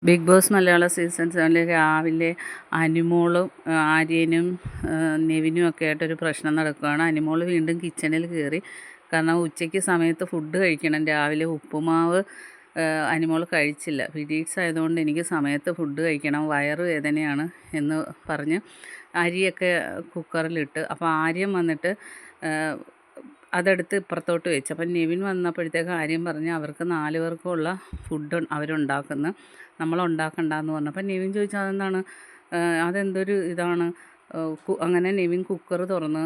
Big boss Malayalam season 7 രാവിലെ അനുമോളും ആര്യനും നെവിനും ഒക്കെ ആയിട്ടൊരു പ്രശ്നം നടക്കുകയാണ്. അനുമോൾ വീണ്ടും കിച്ചണിൽ കയറി. കാരണം ഉച്ചയ്ക്ക് സമയത്ത് ഫുഡ് കഴിക്കണം. രാവിലെ ഉപ്പുമാവ് അനുമോൾ കഴിച്ചില്ല. പീരീഡ്സ് ആയതുകൊണ്ട് എനിക്ക് സമയത്ത് ഫുഡ് കഴിക്കണം, വയറുവേദനയാണ് എന്ന് പറഞ്ഞ് അരിയൊക്കെ കുക്കറിലിട്ട്. അപ്പോൾ ആര്യൻ വന്നിട്ട് അതെടുത്ത് ഇപ്പുറത്തോട്ട് വെച്ചു. അപ്പം നെവിൻ വന്നപ്പോഴത്തേക്ക് ആര്യം പറഞ്ഞ് അവർക്ക് 4 പേർക്കുമുള്ള ഫുഡ് അവരുണ്ടാക്കുന്നു, നമ്മൾ ഉണ്ടാക്കണ്ടെന്ന് പറഞ്ഞു. അപ്പം നെവിൻ ചോദിച്ചു അതെന്താണ്, അതെന്തൊരു ഇതാണ്. അങ്ങനെ നെവിൻ കുക്കർ തുറന്ന്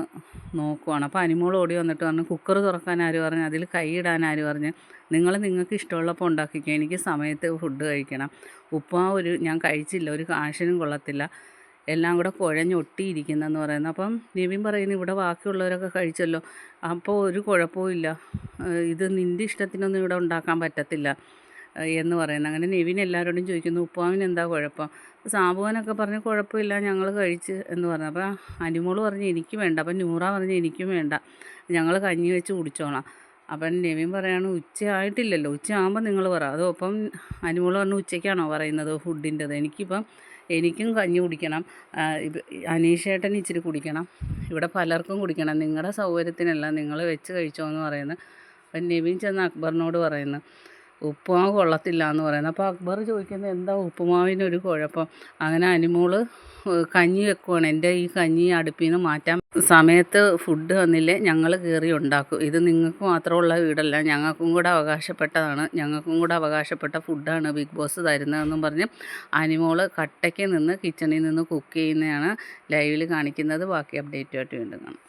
നോക്കുവാണ്. അപ്പോൾ അനുമോൾ ഓടി വന്നിട്ട് പറഞ്ഞു കുക്കർ തുറക്കാൻ ആര് പറഞ്ഞു, അതിൽ കൈയിടാൻ ആര് പറഞ്ഞു, നിങ്ങൾക്ക് ഇഷ്ടമുള്ളപ്പോൾ ഉണ്ടാക്കിക്കോ, എനിക്ക് സമയത്ത് ഫുഡ് കഴിക്കണം. ഉപ്പുമാവ് ഞാൻ കഴിച്ചില്ല, ഒരു കാശിനും കൊള്ളത്തില്ല, എല്ലാം കൂടെ കുഴഞ്ഞൊട്ടിയിരിക്കുന്നെന്ന് പറയുന്നത്. അപ്പം നെവിൻ പറയുന്നു ഇവിടെ ബാക്കിയുള്ളവരൊക്കെ കഴിച്ചല്ലോ, അപ്പോൾ ഒരു കുഴപ്പവും, ഇത് നിൻ്റെ ഇഷ്ടത്തിനൊന്നും ഇവിടെ ഉണ്ടാക്കാൻ പറ്റത്തില്ല എന്ന് പറയുന്നത്. അങ്ങനെ നെവിൻ എല്ലാവരോടും ചോദിക്കുന്നു ഉപ്പുമാവിന് എന്താ കുഴപ്പം. സാബുവനൊക്കെ പറഞ്ഞ് കുഴപ്പമില്ല, ഞങ്ങൾ കഴിച്ച് എന്ന് പറഞ്ഞു. അപ്പോൾ അനുമോൾ പറഞ്ഞ് എനിക്ക് വേണ്ട. അപ്പം നൂറ പറഞ്ഞ് എനിക്കും വേണ്ട, ഞങ്ങൾ കഞ്ഞി വെച്ച് കുടിച്ചോളാം. അപ്പം നെവിൻ പറയാണ് ഉച്ചയായിട്ടില്ലല്ലോ, ഉച്ചയാകുമ്പോൾ നിങ്ങൾ പറ. അതോ അപ്പം അനുമോൾ പറഞ്ഞു ഉച്ചയ്ക്കാണോ പറയുന്നത് ഫുഡിൻ്റെത്, എനിക്കും കഞ്ഞി കുടിക്കണം, അനീഷേട്ടന് ഇച്ചിരി കുടിക്കണം, ഇവിടെ പലർക്കും കുടിക്കണം, നിങ്ങളുടെ സൗകര്യത്തിനല്ല, നിങ്ങൾ വെച്ച് കഴിച്ചോ എന്ന് പറയുന്നത്. അപ്പം നെവിൻ ചെന്ന് അക്ബറിനോട് പറയുന്നു ഉപ്പുമാവ് കൊള്ളത്തില്ല എന്ന് പറയുന്നത്. അപ്പോൾ അക്ബർ ചോദിക്കുന്നത് എന്താ ഉപ്പുമാവിനൊരു കുഴപ്പം. അങ്ങനെ അനുമോൾ കഞ്ഞി വെക്കുവാണ്, എൻ്റെ ഈ കഞ്ഞി അടുപ്പിൽ നിന്ന് മാറ്റാൻ സമയത്ത് ഫുഡ് വന്നില്ലേ ഞങ്ങൾ കയറി ഉണ്ടാക്കും, ഇത് നിങ്ങൾക്ക് മാത്രമുള്ള വീടല്ല, ഞങ്ങൾക്കും കൂടെ അവകാശപ്പെട്ടതാണ്, ഞങ്ങൾക്കും കൂടെ അവകാശപ്പെട്ട ഫുഡാണ് ബിഗ് ബോസ് തരുന്നതെന്നും പറഞ്ഞ് അനുമോൾ കട്ടയ്ക്ക് നിന്ന് കിച്ചണിൽ നിന്ന് കുക്ക് ചെയ്യുന്നതാണ് ലൈവിൽ കാണിക്കുന്നത്. ബാക്കി അപ്ഡേറ്റുമായിട്ട് വീണ്ടും കാണാം.